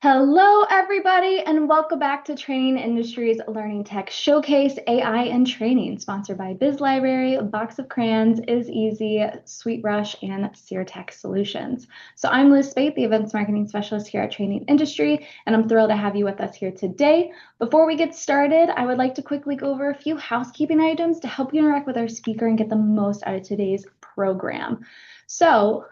Hello, everybody, and welcome back to Training Industry's Learning Tech Showcase AI and Training, sponsored by Biz Library, Box of Crayons, Is Easy, Sweet Rush, and Tech Solutions. So I'm Liz Spate, the Events Marketing Specialist here at Training Industry, and I'm thrilled to have you with us here today. Before we get started, I would like to quickly go over a few housekeeping items to help you interact with our speaker and get the most out of today's program. So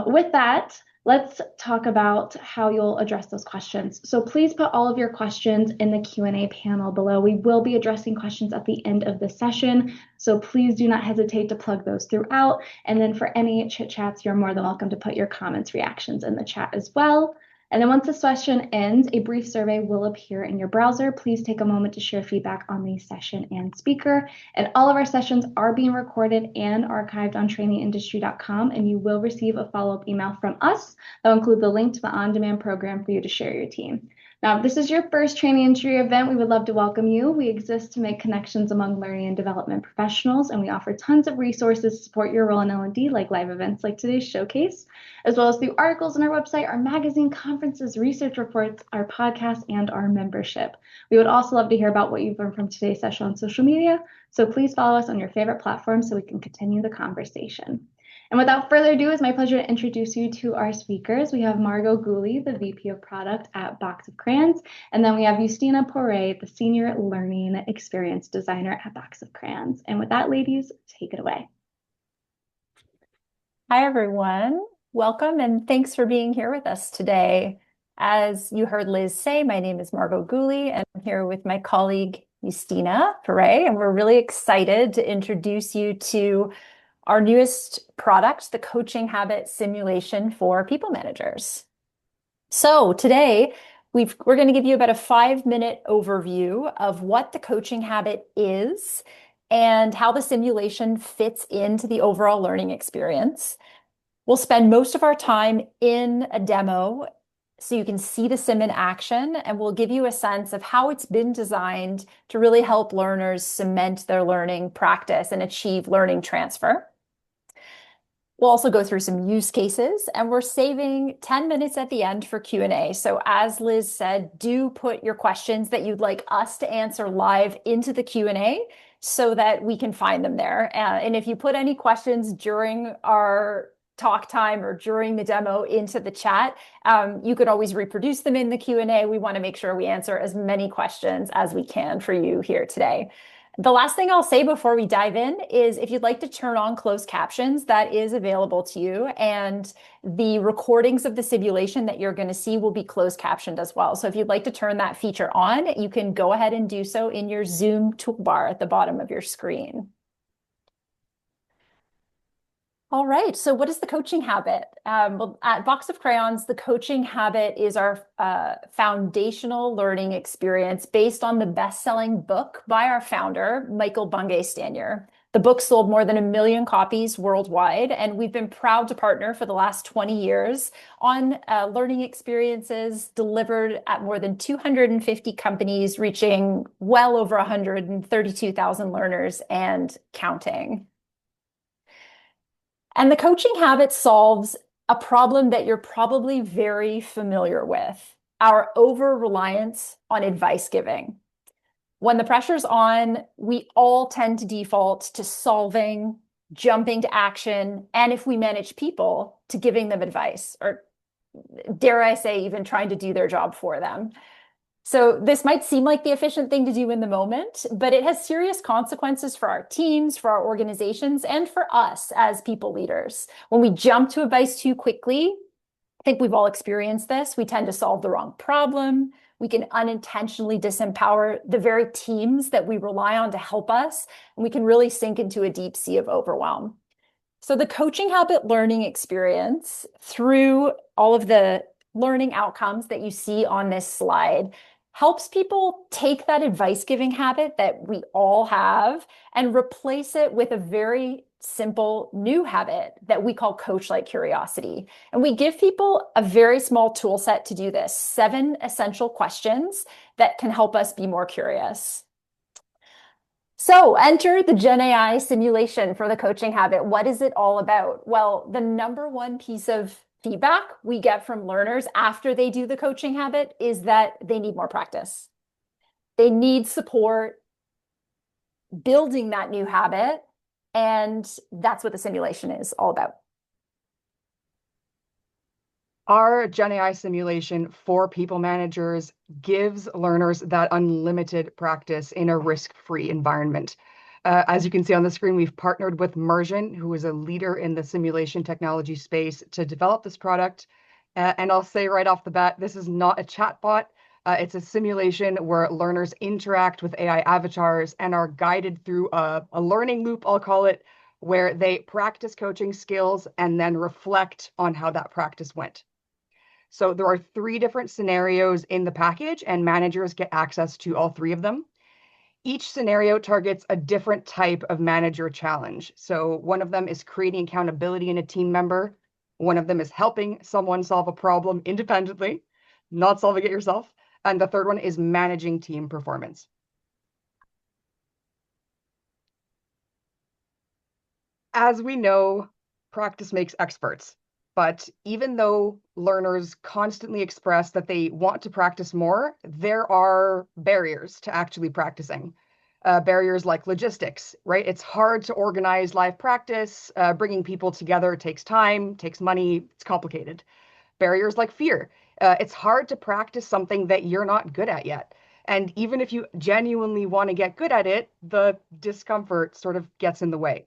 with that, let's talk about how you'll address those questions. So please put all of your questions in the Q&A panel below. We will be addressing questions at the end of the session, so please do not hesitate to plug those throughout. And then for any chit chats, you're more than welcome to put your comments, reactions in the chat as well. And then once the session ends, a brief survey will appear in your browser. Please take a moment to share feedback on the session and speaker. And all of our sessions are being recorded and archived on trainingindustry.com, and you will receive a follow-up email from us that will include the link to the on-demand program for you to share your team. Now, if this is your first Training Industry event, we would love to welcome you. We exist to make connections among learning and development professionals, and we offer tons of resources to support your role in L&D, like live events like today's showcase, as well as through articles on our website, our magazine, conferences, research reports, our podcast, and our membership. We would also love to hear about what you've learned from today's session on social media, so please follow us on your favorite platform so we can continue the conversation. And without further ado, it's my pleasure to introduce you to our speakers. We have Margo Gouley, the VP of Product at Box of Crayons, and then we have Justyna Poray, the Senior Learning Experience Designer at Box of Crayons. And with that, ladies, take it away. Hi, everyone. Welcome, and thanks for being here with us today. As you heard Liz say, my name is Margo Gouley, and I'm here with my colleague, Justyna Poray, and we're really excited to introduce you to our newest product, the Coaching Habit Simulation for People Managers. So today, we're going to give you about a 5-minute overview of what the coaching habit is and how the simulation fits into the overall learning experience. We'll spend most of our time in a demo so you can see the sim in action, and we'll give you a sense of how it's been designed to really help learners cement their learning practice and achieve learning transfer. We'll also go through some use cases, and we're saving 10 minutes at the end for Q&A. So as Liz said, do put your questions that you'd like us to answer live into the Q&A so that we can find them there. And if you put any questions during our talk time or during the demo into the chat, you could always reproduce them in the Q&A. We want to make sure we answer as many questions as we can for you here today. The last thing I'll say before we dive in is if you'd like to turn on closed captions, that is available to you. And the recordings of the simulation that you're going to see will be closed captioned as well. So if you'd like to turn that feature on, you can go ahead and do so in your Zoom toolbar at the bottom of your screen. All right, so what is the coaching habit? Well, at Box of Crayons, the coaching habit is our foundational learning experience based on the best-selling book by our founder, Michael Bungay Stanier. The book sold more than 1 million copies worldwide, and we've been proud to partner for the last 20 years on learning experiences delivered at more than 250 companies, reaching well over 132,000 learners and counting. And the coaching habit solves a problem that you're probably very familiar with, our over-reliance on advice giving. When the pressure's on, we all tend to default to solving, jumping to action, and if we manage people, to giving them advice, or dare I say, even trying to do their job for them. So this might seem like the efficient thing to do in the moment, but it has serious consequences for our teams, for our organizations, and for us as people leaders. When we jump to advice too quickly, I think we've all experienced this. We tend to solve the wrong problem. We can unintentionally disempower the very teams that we rely on to help us, and we can really sink into a deep sea of overwhelm. So the coaching habit learning experience, through all of the learning outcomes that you see on this slide, helps people take that advice giving habit that we all have and replace it with a very simple new habit that we call coach-like curiosity. And we give people a very small tool set to do this, 7 essential questions that can help us be more curious. So enter the Gen AI simulation for the coaching habit. What is it all about? Well, the number one piece of feedback we get from learners after they do the coaching habit is that they need more practice. They need support building that new habit, and that's what the simulation is all about. Our Gen AI simulation for people managers gives learners that unlimited practice in a risk-free environment. As you can see on the screen, we've partnered with Mersion, who is a leader in the simulation technology space, to develop this product. And I'll say right off the bat, this is not a chatbot. It's a simulation where learners interact with AI avatars and are guided through a learning loop, I'll call it, where they practice coaching skills and then reflect on how that practice went. So there are 3 different scenarios in the package, and managers get access to all 3 of them. Each scenario targets a different type of manager challenge. So one of them is creating accountability in a team member. One of them is helping someone solve a problem independently, not solving it yourself. And the third one is managing team performance. As we know, practice makes experts. But even though learners constantly express that they want to practice more, there are barriers to actually practicing. Barriers like logistics, right? It's hard to organize live practice. Bringing people together takes time, takes money, it's complicated. Barriers like fear. It's hard to practice something that you're not good at yet. And even if you genuinely want to get good at it, the discomfort sort of gets in the way.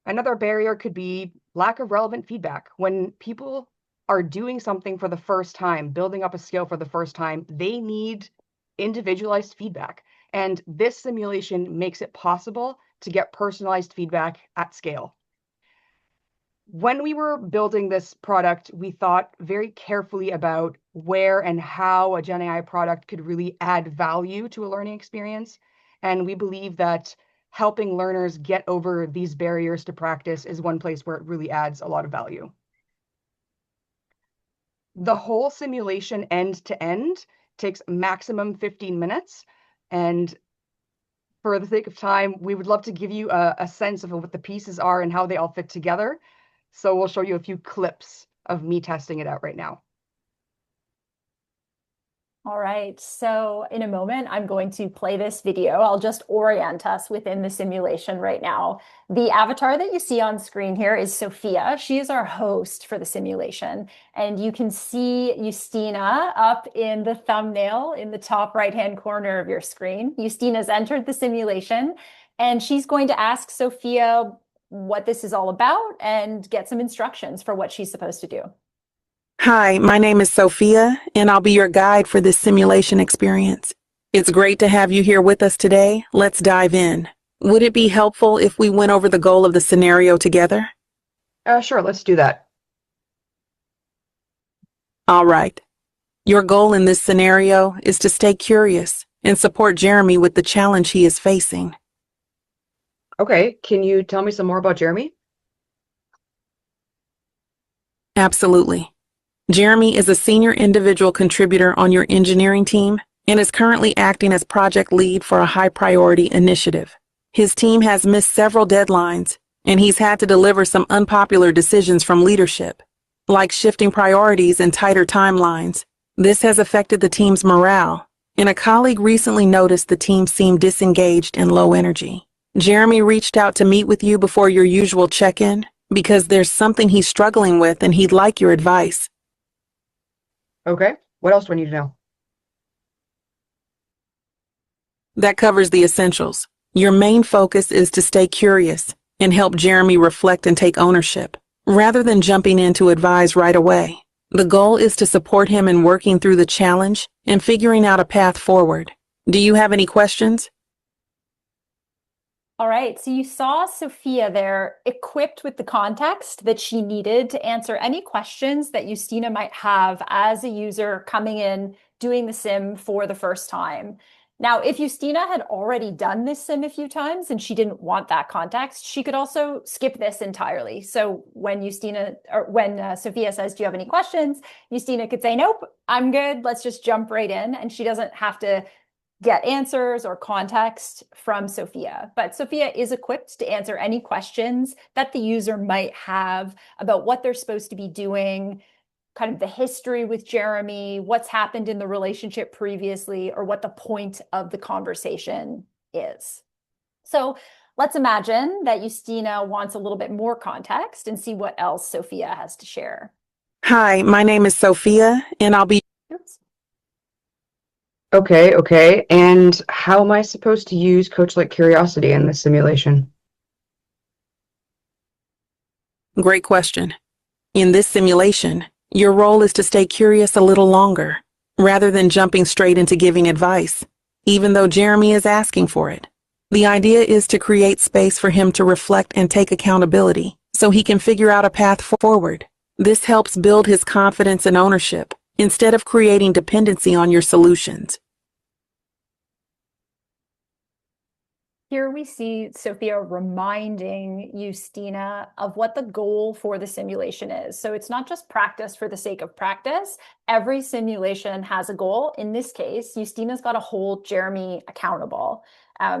Another barrier could be lack of relevant feedback. When people are doing something for the first time, building up a skill for the first time, they need individualized feedback. And this simulation makes it possible to get personalized feedback at scale. When we were building this product, we thought very carefully about where and how a Gen AI product could really add value to a learning experience. And we believe that helping learners get over these barriers to practice is one place where it really adds a lot of value. The whole simulation end to end takes maximum 15 minutes. And for the sake of time, we would love to give you a sense of what the pieces are and how they all fit together. So we'll show you a few clips of me testing it out right now. All right, so in a moment, I'm going to play this video. I'll just orient us within the simulation right now. The avatar that you see on screen here is Sophia. She is our host for the simulation. And you can see Justyna up in the thumbnail in the top right-hand corner of your screen. Justyna's entered the simulation, and she's going to ask Sophia what this is all about and get some instructions for what she's supposed to do. Hi, my name is Sophia, and I'll be your guide for this simulation experience. It's great to have you here with us today. Let's dive in. Would it be helpful if we went over the goal of the scenario together? Sure, let's do that. All right. Your goal in this scenario is to stay curious and support Jeremy with the challenge he is facing. Okay, can you tell me some more about Jeremy? Absolutely. Jeremy is a senior individual contributor on your engineering team and is currently acting as project lead for a high-priority initiative. His team has missed several deadlines, and he's had to deliver some unpopular decisions from leadership, like shifting priorities and tighter timelines. This has affected the team's morale, and a colleague recently noticed the team seemed disengaged and low energy. Jeremy reached out to meet with you before your usual check-in because there's something he's struggling with and he'd like your advice. Okay, what else do I need to know? That covers the essentials. Your main focus is to stay curious and help Jeremy reflect and take ownership, rather than jumping in to advise right away. The goal is to support him in working through the challenge and figuring out a path forward. Do you have any questions? All right, so you saw Sophia there equipped with the context that she needed to answer any questions that Justyna might have as a user coming in, doing the sim for the first time. Now, if Justyna had already done this sim a few times and she didn't want that context, she could also skip this entirely. So when Sophia says, do you have any questions? Justyna could say, nope, I'm good. Let's just jump right in. And she doesn't have to get answers or context from Sophia. But Sophia is equipped to answer any questions that the user might have about what they're supposed to be doing, kind of the history with Jeremy, what's happened in the relationship previously, or what the point of the conversation is. So let's imagine that Justyna wants a little bit more context and see what else Sophia has to share. Hi, my name is Sophia, and I'll be. Oops. Okay. And how am I supposed to use coach-like curiosity in this simulation? Great question. In this simulation, your role is to stay curious a little longer, rather than jumping straight into giving advice, even though Jeremy is asking for it. The idea is to create space for him to reflect and take accountability, so he can figure out a path forward. This helps build his confidence and ownership, instead of creating dependency on your solutions. Here we see Sophia reminding Justyna of what the goal for the simulation is. So it's not just practice for the sake of practice. Every simulation has a goal. In this case, Justyna's got to hold Jeremy accountable.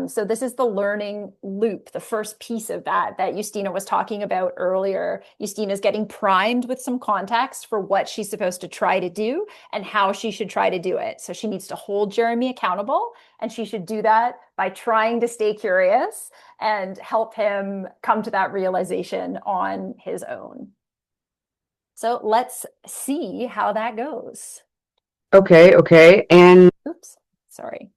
So this is the learning loop, the first piece of that Justyna was talking about earlier. Justyna's getting primed with some context for what she's supposed to try to do and how she should try to do it. So she needs to hold Jeremy accountable, and she should do that by trying to stay curious and help him come to that realization on his own. So let's see how that goes. Okay. And Oops, sorry.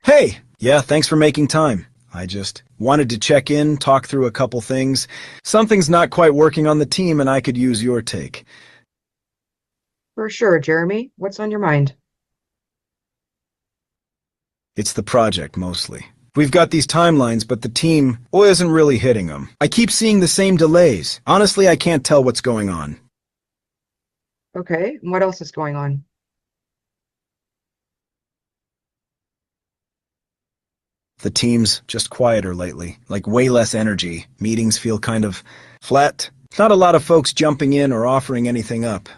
Hey, yeah, thanks for making time. I just wanted to check in, talk through a couple things. Something's not quite working on the team, and I could use your take. for sure, Jeremy, what's on your mind? It's the project, mostly. We've got these timelines, but the team, isn't really hitting them. I keep seeing the same delays. Honestly, I can't tell what's going on. Okay, and what else is going on? The team's just quieter lately, like way less energy. Meetings feel kind of flat. Not a lot of folks jumping in or offering anything up.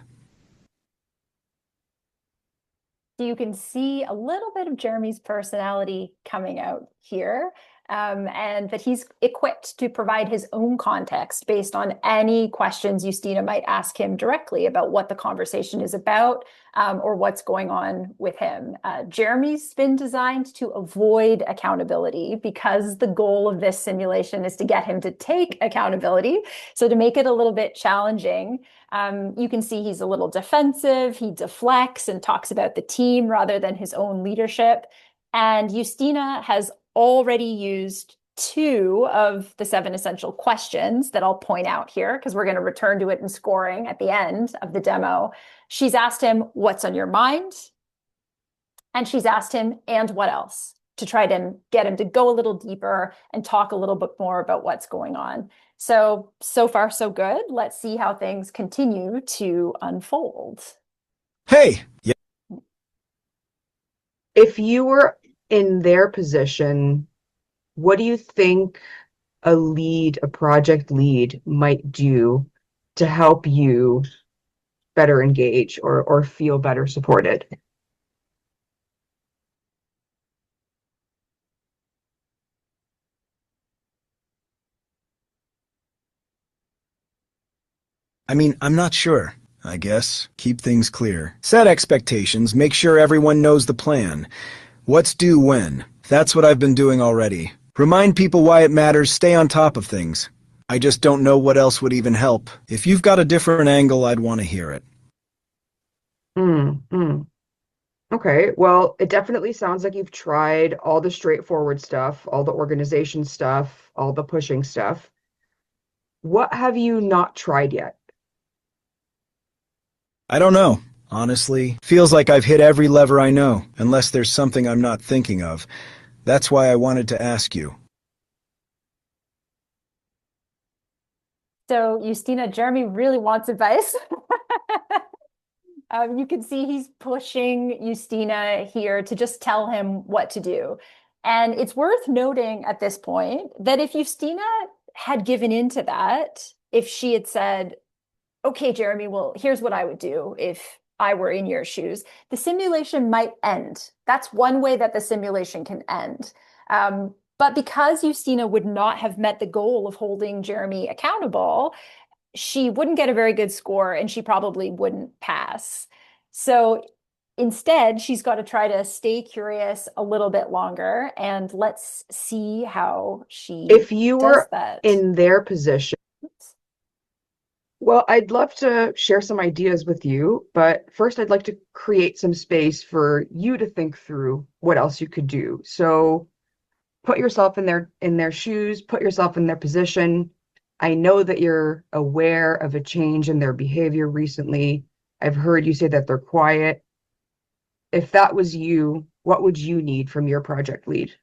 You can see a little bit of Jeremy's personality coming out here, and that he's equipped to provide his own context based on any questions Justyna might ask him directly about what the conversation is about, or what's going on with him. Jeremy's been designed to avoid accountability because the goal of this simulation is to get him to take accountability. So to make it a little bit challenging, you can see he's a little defensive. He deflects and talks about the team rather than his own leadership. And Justyna has already used 2 of the 7 essential questions that I'll point out here, because we're going to return to it in scoring at the end of the demo. She's asked him, what's on your mind? And she's asked him, and what else? To try to get him to go a little deeper and talk a little bit more about what's going on. So far, so good. Let's see how things continue to unfold. Hey! Yeah. If you were in their position, what do you think a project lead might do to help you better engage or feel better supported? I mean, I'm not sure. I guess. Keep things clear. Set expectations, make sure everyone knows the plan. What's due when? That's what I've been doing already. Remind people why it matters, stay on top of things. I just don't know what else would even help. If you've got a different angle, I'd want to hear it. Okay, well, it definitely sounds like you've tried all the straightforward stuff, all the organization stuff, all the pushing stuff. What have you not tried yet? I don't know. Honestly, feels like I've hit every lever I know, unless there's something I'm not thinking of. That's why I wanted to ask you. So Justyna, Jeremy really wants advice. You can see he's pushing Justyna here to just tell him what to do. And it's worth noting at this point that if Justyna had given in to that, if she had said, okay, Jeremy, well, here's what I would do if I were in your shoes, the simulation might end. That's one way that the simulation can end. But because Justyna would not have met the goal of holding Jeremy accountable, she wouldn't get a very good score and she probably wouldn't pass. So instead, she's got to try to stay curious a little bit longer, and let's see how she If you does were that. in their position, Oops. well, I'd love to share some ideas with you, but first I'd like to create some space for you to think through what else you could do. So put yourself in their shoes, put yourself in their position. I know that you're aware of a change in their behavior recently. I've heard you say that they're quiet. If that was you, what would you need from your project lead?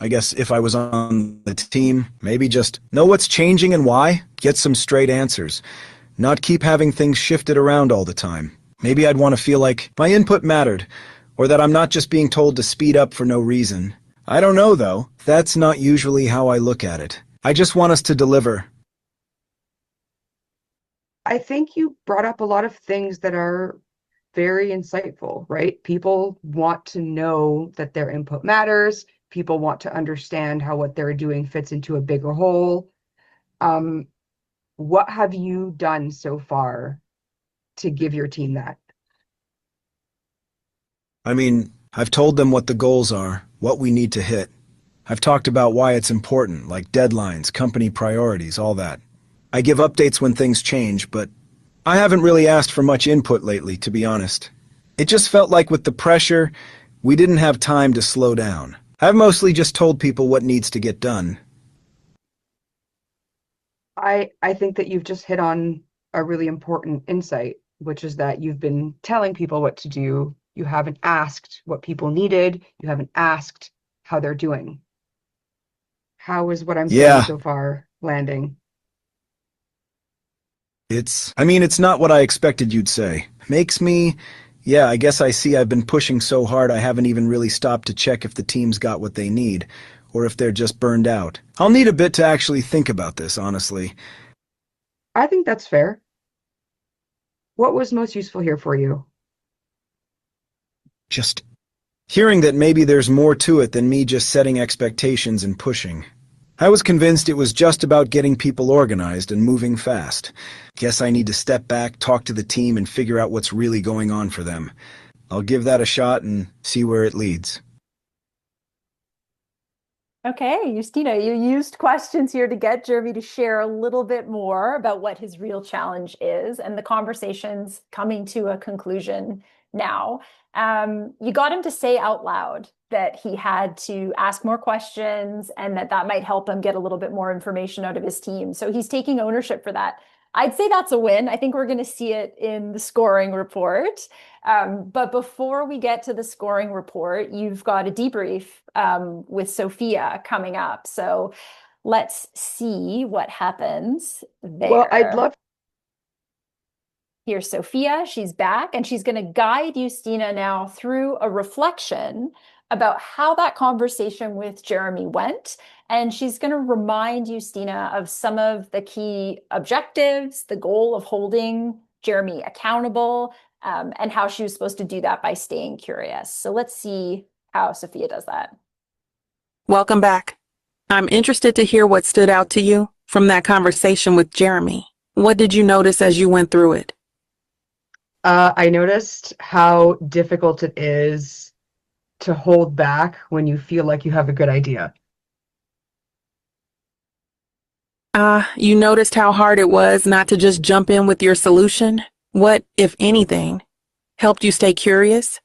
I guess if I was on the team, maybe just know what's changing and why, get some straight answers, not keep having things shifted around all the time. Maybe I'd want to feel like my input mattered, or that I'm not just being told to speed up for no reason. I don't know, though. That's not usually how I look at it. I just want us to deliver. I think you brought up a lot of things that are very insightful, right? People want to know that their input matters. People want to understand how what they're doing fits into a bigger whole. What have you done so far to give your team that? I mean, I've told them what the goals are, what we need to hit. I've talked about why it's important, like deadlines, company priorities, all that. I give updates when things change, but I haven't really asked for much input lately, to be honest. It just felt like with the pressure, we didn't have time to slow down. I've mostly just told people what needs to get done. I think that you've just hit on a really important insight, which is that you've been telling people what to do. You haven't asked what people needed. You haven't asked how they're doing. How is what I'm saying Yeah, so far landing? it's not what I expected you'd say. Yeah, I guess I see I've been pushing so hard I haven't even really stopped to check if the team's got what they need, or if they're just burned out. I'll need a bit to actually think about this, honestly. I think that's fair. What was most useful here for you? Just hearing that maybe there's more to it than me just setting expectations and pushing. I was convinced it was just about getting people organized and moving fast. Guess I need to step back, talk to the team, and figure out what's really going on for them. I'll give that a shot and see where it leads. Okay, Justyna, you used questions here to get Jeremy to share a little bit more about what his real challenge is, and the conversation's coming to a conclusion now. You got him to say out loud that he had to ask more questions and that might help him get a little bit more information out of his team. So he's taking ownership for that. I'd say that's a win. I think we're going to see it in the scoring report. But before we get to the scoring report, you've got a debrief with Sophia coming up. So let's see what happens there. Well, I'd love. Here's Sophia. She's back, and she's going to guide Justyna now through a reflection about how that conversation with Jeremy went. And she's going to remind Justyna of some of the key objectives, the goal of holding Jeremy accountable, and how she was supposed to do that by staying curious. So let's see how Sophia does that. Welcome back. I'm interested to hear what stood out to you from that conversation with Jeremy. What did you notice as you went through it? I noticed how difficult it is to hold back when you feel like you have a good idea. You noticed how hard it was not to just jump in with your solution? What, if anything, helped you stay curious?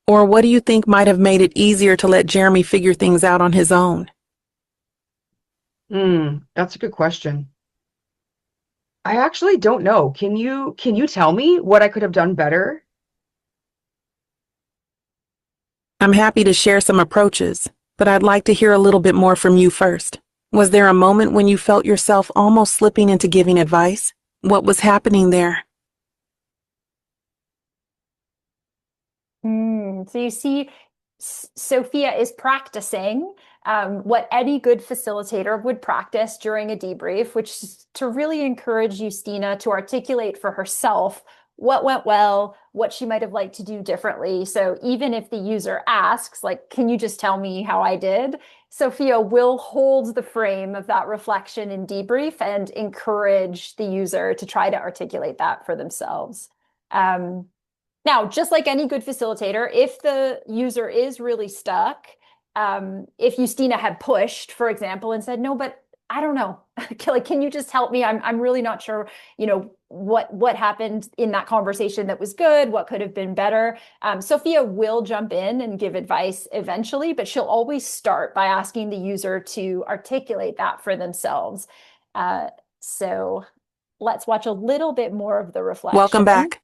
Or what do you think might have made it easier to let Jeremy figure things out on his own? That's a good question. I actually don't know. Can you tell me what I could have done better? I'm happy to share some approaches, but I'd like to hear a little bit more from you first. Was there a moment when you felt yourself almost slipping into giving advice? What was happening there? So you see, Sophia is practicing what any good facilitator would practice during a debrief, which is to really encourage Justyna to articulate for herself what went well, what she might have liked to do differently. So even if the user asks, like, can you just tell me how I did? Sophia will hold the frame of that reflection and debrief and encourage the user to try to articulate that for themselves. Now, just like any good facilitator, if the user is really stuck, if Justyna had pushed, for example, and said, no, but I don't know, like, can you just help me? I'm really not sure, what happened in that conversation that was good, what could have been better. Sophia will jump in and give advice eventually, but she'll always start by asking the user to articulate that for themselves. So let's watch a little bit more of the reflection. Welcome back.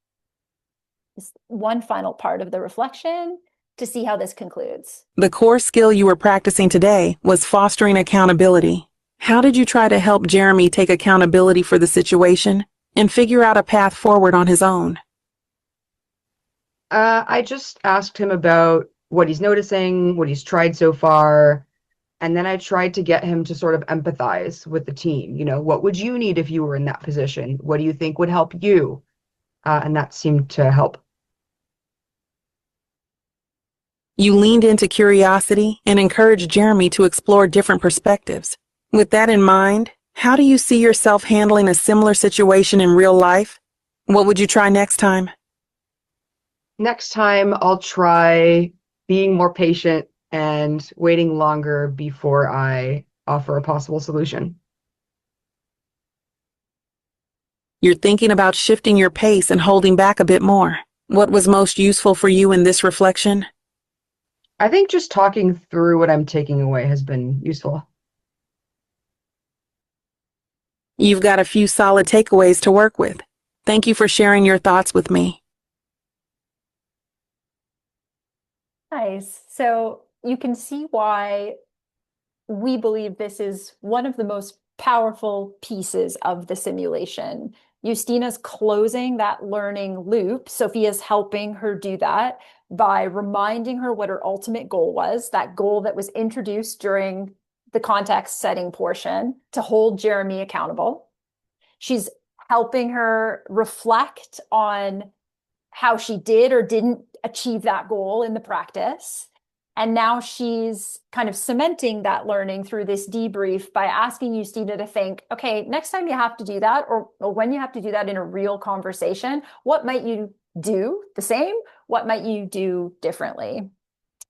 One final part of the reflection to see how this concludes. The core skill you were practicing today was fostering accountability. How did you try to help Jeremy take accountability for the situation and figure out a path forward on his own? I just asked him about what he's noticing, what he's tried so far, and then I tried to get him to sort of empathize with the team. What would you need if you were in that position? What do you think would help you? And that seemed to help. You leaned into curiosity and encouraged Jeremy to explore different perspectives. With that in mind, how do you see yourself handling a similar situation in real life? What would you try next time? Next time, I'll try being more patient and waiting longer before I offer a possible solution. You're thinking about shifting your pace and holding back a bit more. What was most useful for you in this reflection? I think just talking through what I'm taking away has been useful. You've got a few solid takeaways to work with. Thank you for sharing your thoughts with me. Nice. So you can see why we believe this is one of the most powerful pieces of the simulation. Justyna's closing that learning loop. Sophia's helping her do that by reminding her what her ultimate goal was, that goal that was introduced during the context setting portion to hold Jeremy accountable. She's helping her reflect on how she did or didn't achieve that goal in the practice. And now she's kind of cementing that learning through this debrief by asking Justyna to think, okay, next time you have to do that, or when you have to do that in a real conversation, what might you do the same? What might you do differently?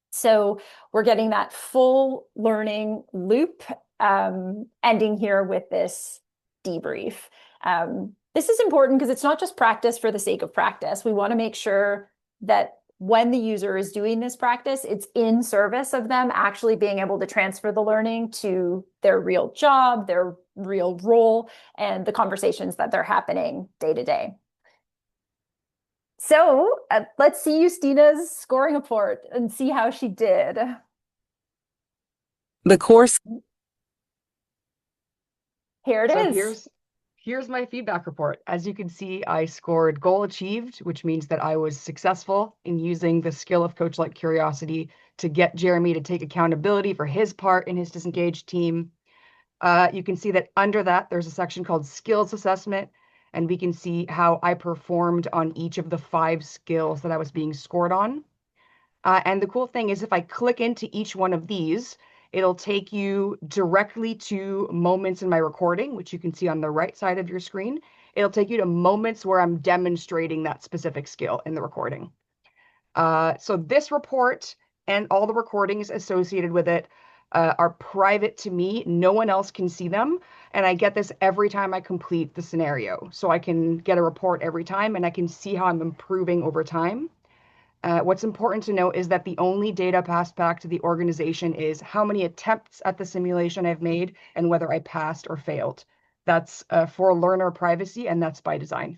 So we're getting that full learning loop, ending here with this debrief. This is important because it's not just practice for the sake of practice. We want to make sure that when the user is doing this practice, it's in service of them actually being able to transfer the learning to their real job, their real role, and the conversations that they're happening day to day. So let's see Justyna's scoring report and see how she did. The course. Here it is. Here's my feedback report. As you can see, I scored goal achieved, which means that I was successful in using the skill of coach-like curiosity to get Jeremy to take accountability for his part in his disengaged team. You can see that under that, there's a section called skills assessment, and we can see how I performed on each of the 5 skills that I was being scored on. And the cool thing is if I click into each one of these, it'll take you directly to moments in my recording, which you can see on the right side of your screen. It'll take you to moments where I'm demonstrating that specific skill in the recording. So this report and all the recordings associated with it are private to me. No one else can see them. And I get this every time I complete the scenario. So I can get a report every time and I can see how I'm improving over time. What's important to note is that the only data passed back to the organization is how many attempts at the simulation I've made and whether I passed or failed. That's for learner privacy, and that's by design.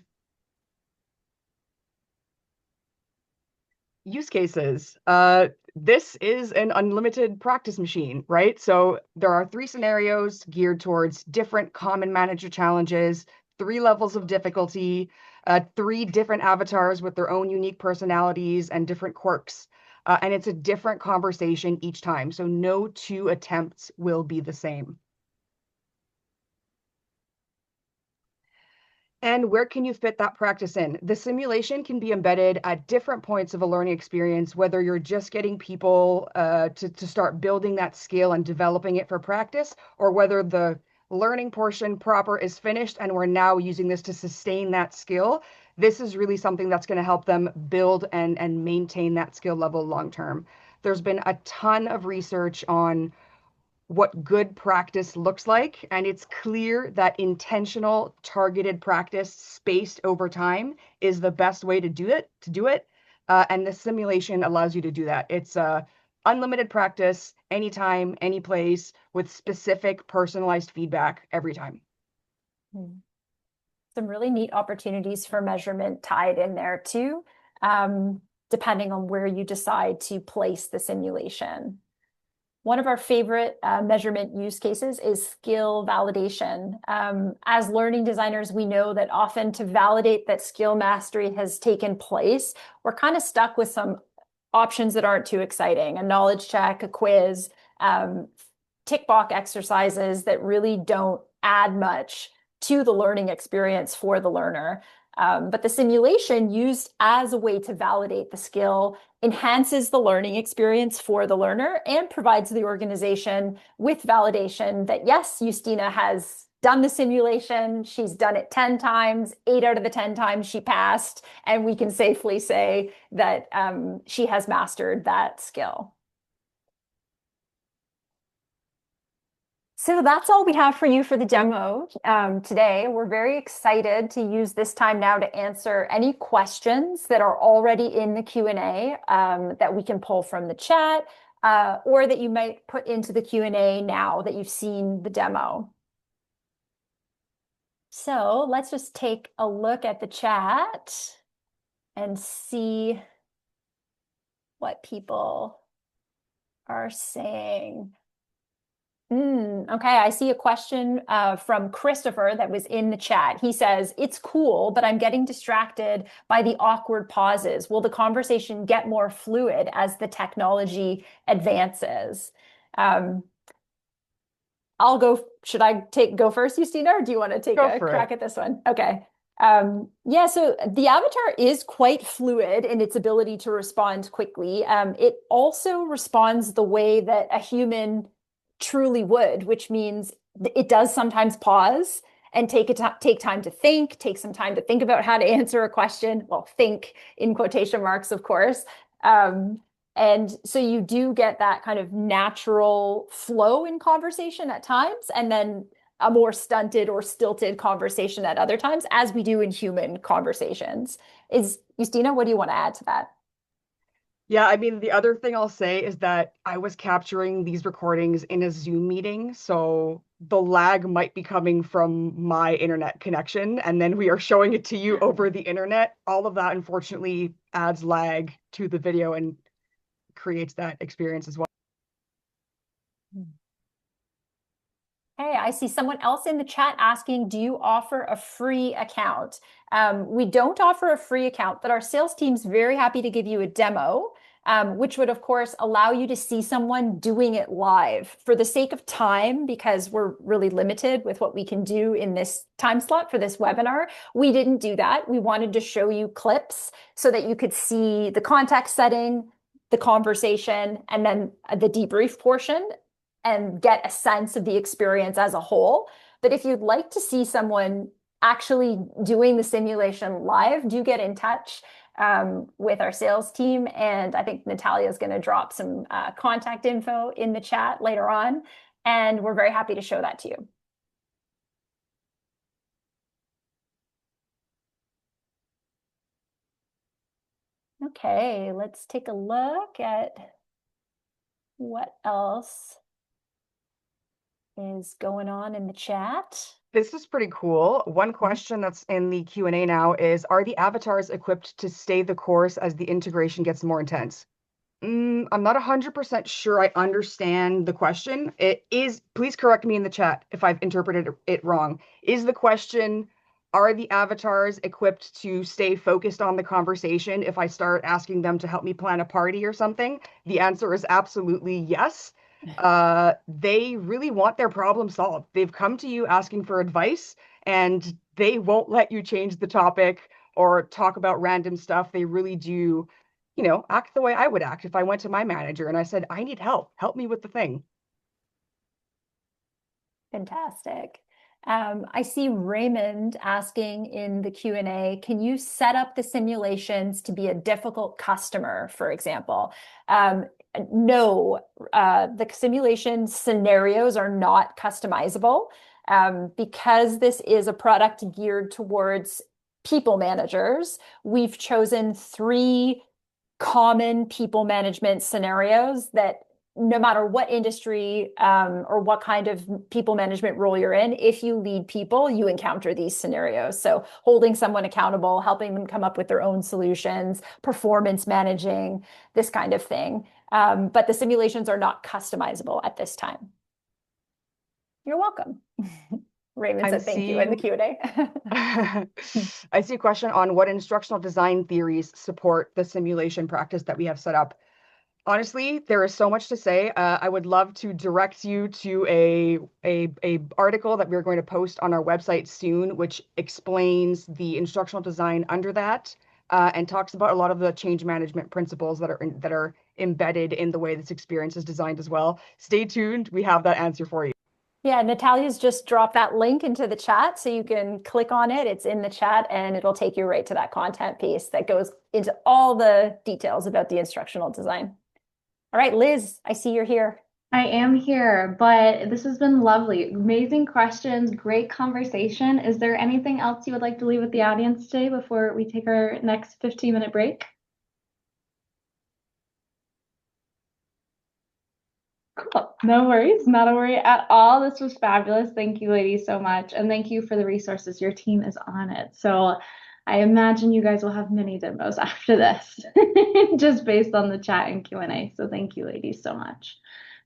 Use cases. This is an unlimited practice machine, right? So there are 3 scenarios geared towards different common manager challenges, 3 levels of difficulty, 3 different avatars with their own unique personalities and different quirks. And it's a different conversation each time. So no 2 attempts will be the same. And where can you fit that practice in? The simulation can be embedded at different points of a learning experience, whether you're just getting people to start building that skill and developing it for practice, or whether the learning portion proper is finished and we're now using this to sustain that skill. This is really something that's going to help them build and maintain that skill level long term. There's been a ton of research on what good practice looks like. And it's clear that intentional, targeted practice spaced over time is the best way to do it. And the simulation allows you to do that. It's unlimited practice, anytime, any place, with specific personalized feedback every time. Some really neat opportunities for measurement tied in there too, depending on where you decide to place the simulation. One of our favorite measurement use cases is skill validation. As learning designers, we know that often to validate that skill mastery has taken place, we're kind of stuck with some options that aren't too exciting. A knowledge check, a quiz, tick box exercises that really don't add much to the learning experience for the learner. But the simulation used as a way to validate the skill enhances the learning experience for the learner and provides the organization with validation that, yes, Justyna has done the simulation. She's done it 10 times, 8 out of the 10 times she passed, and we can safely say that she has mastered that skill. So that's all we have for you for the demo today. We're very excited to use this time now to answer any questions that are already in the Q&A that we can pull from the chat or that you might put into the Q&A now that you've seen the demo. So let's just take a look at the chat and see what people are saying. Okay, I see a question from Christopher that was in the chat. He says, it's cool, but I'm getting distracted by the awkward pauses. Will the conversation get more fluid as the technology advances? I'll go. Should I go first, Justyna, or do you want to take a crack at this one? Okay. Yeah, so the avatar is quite fluid in its ability to respond quickly. It also responds the way that a human truly would, which means it does sometimes pause and take time to think, take some time to think about how to answer a question. Well, think in quotation marks, of course. And so you do get that kind of natural flow in conversation at times, and then a more stunted or stilted conversation at other times, as we do in human conversations. Justyna, what do you want to add to that? Yeah, I mean, the other thing I'll say is that I was capturing these recordings in a Zoom meeting, so the lag might be coming from my internet connection, and then we are showing it to you over the internet. All of that, unfortunately, adds lag to the video and creates that experience as well. Hey, I see someone else in the chat asking, do you offer a free account? We don't offer a free account, but our sales team's very happy to give you a demo, which would, of course, allow you to see someone doing it live. For the sake of time, because we're really limited with what we can do in this time slot for this webinar, we didn't do that. We wanted to show you clips so that you could see the context setting, the conversation, and then the debrief portion, and get a sense of the experience as a whole. But if you'd like to see someone actually doing the simulation live, do get in touch with our sales team. And I think Natalia is going to drop some contact info in the chat later on. And we're very happy to show that to you. Okay, let's take a look at what else is going on in the chat. This is pretty cool. One question that's in the Q&A now is, are the avatars equipped to stay the course as the integration gets more intense? I'm not 100% sure I understand the question. It is, please correct me in the chat if I've interpreted it wrong. Is the question, are the avatars equipped to stay focused on the conversation if I start asking them to help me plan a party or something? The answer is absolutely yes. They really want their problem solved. They've come to you asking for advice, and they won't let you change the topic or talk about random stuff. They really do, act the way I would act if I went to my manager and I said, I need help. Help me with the thing. Fantastic. I see Raymond asking in the Q&A, can you set up the simulations to be a difficult customer, for example? No, the simulation scenarios are not customizable because this is a product geared towards people managers. We've chosen 3 common people management scenarios that no matter what industry or what kind of people management role you're in, if you lead people, you encounter these scenarios. So holding someone accountable, helping them come up with their own solutions, performance managing, this kind of thing. But the simulations are not customizable at this time. You're welcome. Raymond said thank you in the Q&A. I see a question on what instructional design theories support the simulation practice that we have set up. Honestly, there is so much to say. I would love to direct you to a article that we're going to post on our website soon, which explains the instructional design under that and talks about a lot of the change management principles that are embedded in the way this experience is designed as well. Stay tuned. We have that answer for you. Yeah, Natalia's just dropped that link into the chat, so you can click on it. It's in the chat, and it'll take you right to that content piece that goes into all the details about the instructional design. All right, Liz, I see you're here. I am here, but this has been lovely. Amazing questions, great conversation. Is there anything else you would like to leave with the audience today before we take our next 15-minute break? Cool. No worries, not a worry at all. This was fabulous. Thank you, ladies, so much. And thank you for the resources. Your team is on it. So I imagine you guys will have many demos after this, just based on the chat and Q&A. So thank you, ladies, so much.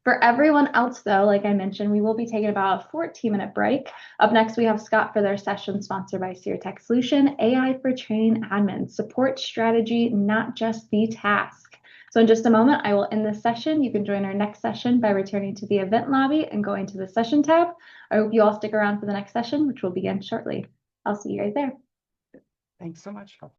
For everyone else, though, like I mentioned, we will be taking about a 14-minute break. Up next, we have Scott for their session sponsored by SeerTech Solution, AI for Training Admins, support strategy, not just the task. So in just a moment, I will end this session. You can join our next session by returning to the event lobby and going to the session tab. I hope you all stick around for the next session, which will begin shortly. I'll see you guys there. Thanks so much.